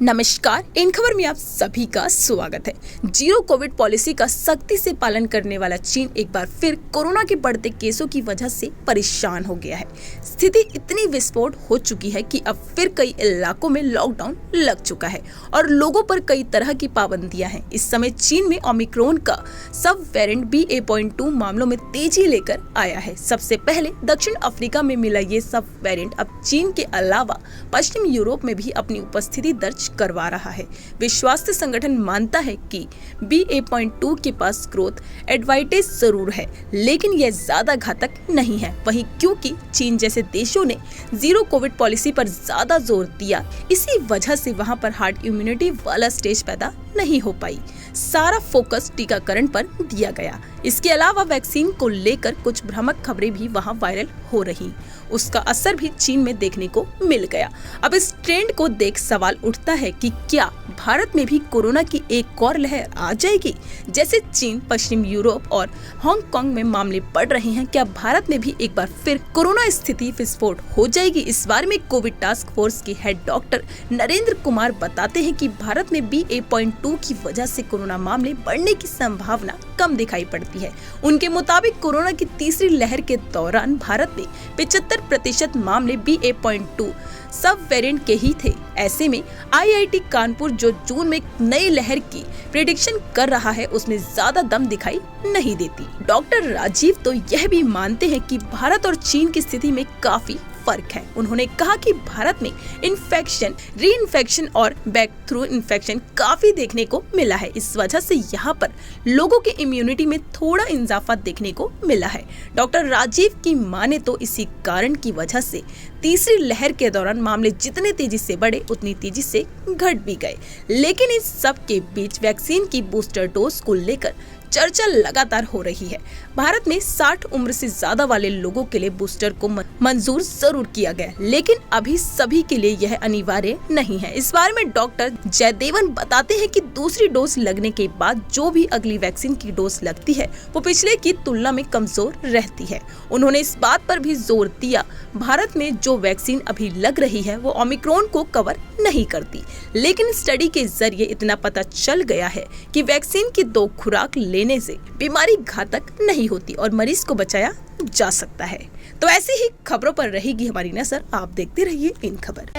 नमस्कार, इन खबर में आप सभी का स्वागत है। जीरो कोविड पॉलिसी का सख्ती से पालन करने वाला चीन एक बार फिर कोरोना के बढ़ते केसों की वजह से परेशान हो गया है। स्थिति इतनी विस्फोट हो चुकी है कि अब फिर कई इलाकों में लॉकडाउन लग चुका है और लोगों पर कई तरह की पाबंदियां हैं। इस समय चीन में ओमिक्रॉन का सब वेरिएंट BA.2 मामलों में तेजी लेकर आया है। सबसे पहले दक्षिण अफ्रीका में मिला ये सब वेरिएंट अब चीन के अलावा पश्चिम यूरोप में भी अपनी उपस्थिति दर्ज करवा रहा है। विश्व स्वास्थ्य संगठन मानता है कि BA.2 के पास ग्रोथ एडवांटेज जरूर है, लेकिन यह ज्यादा घातक नहीं है। वहीं क्योंकि चीन जैसे देशों ने जीरो कोविड पॉलिसी पर ज्यादा जोर दिया, इसी वजह से वहां पर हार्ड इम्यूनिटी वाला स्टेज पैदा नहीं हो पाई। सारा फोकस टीकाकरण पर दिया गया। इसके अलावा वैक्सीन को लेकर कुछ भ्रामक खबरें भी वहां वायरल हो रही, उसका असर भी चीन में देखने को मिल गया। अब इस ट्रेंड को देख सवाल उठता है कि क्या भारत में भी कोरोना की एक और लहर आ जाएगी? जैसे चीन, पश्चिम यूरोप और हांगकांग में मामले बढ़ रहे हैं, क्या भारत में भी एक बार फिर कोरोना स्थिति विस्फोट हो जाएगी? इस बारे में कोविड टास्क फोर्स के हेड डॉक्टर नरेंद्र कुमार बताते हैं कि भारत में BA.2 की वजह से कोरोना मामले बढ़ने की संभावना कम दिखाई पड़ती है। उनके मुताबिक कोरोना की तीसरी लहर के दौरान भारत में 75% मामले BA.2 सब वेरिएंट के ही थे। ऐसे में IIT कानपुर जो जून में नई लहर की प्रेडिक्शन कर रहा है, उसमें ज्यादा दम दिखाई नहीं देती। डॉक्टर राजीव तो यह भी मानते हैं कि भारत और चीन की स्थिति में काफी फर्क है। उन्होंने कहा कि भारत में इन्फेक्शन, री इन्फेक्शन और बैक थ्रू इन्फेक्शन काफी देखने को मिला है। इस वजह से यहाँ पर लोगों के इम्यूनिटी में थोड़ा इजाफा देखने को मिला है। डॉक्टर राजीव की माने तो इसी कारण की वजह से तीसरी लहर के दौरान मामले जितने तेजी से बढ़े, उतनी तेजी से घट भी गए। लेकिन इस सब के बीच वैक्सीन की बूस्टर डोज को लेकर चर्चा लगातार हो रही है। भारत में 60 उम्र से ज्यादा वाले लोगों के लिए बूस्टर को मंजूर जरूर किया गया, लेकिन अभी सभी के लिए यह अनिवार्य नहीं है। इस बारे में डॉक्टर जयदेवन बताते हैं कि दूसरी डोज लगने के बाद जो भी अगली वैक्सीन की डोज लगती है, वो पिछले की तुलना में कमजोर रहती है। उन्होंने इस बात पर भी जोर दिया, भारत में जो वैक्सीन अभी लग रही है वो ओमिक्रॉन को कवर नहीं करती, लेकिन स्टडी के जरिए इतना पता चल गया है कि वैक्सीन की 2 खुराक लेने से बीमारी घातक नहीं होती और मरीज को बचाया जा सकता है। तो ऐसी ही खबरों पर रहेगी हमारी नजर। आप देखते रहिए इन खबर।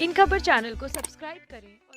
इन खबर चैनल को सब्सक्राइब करें।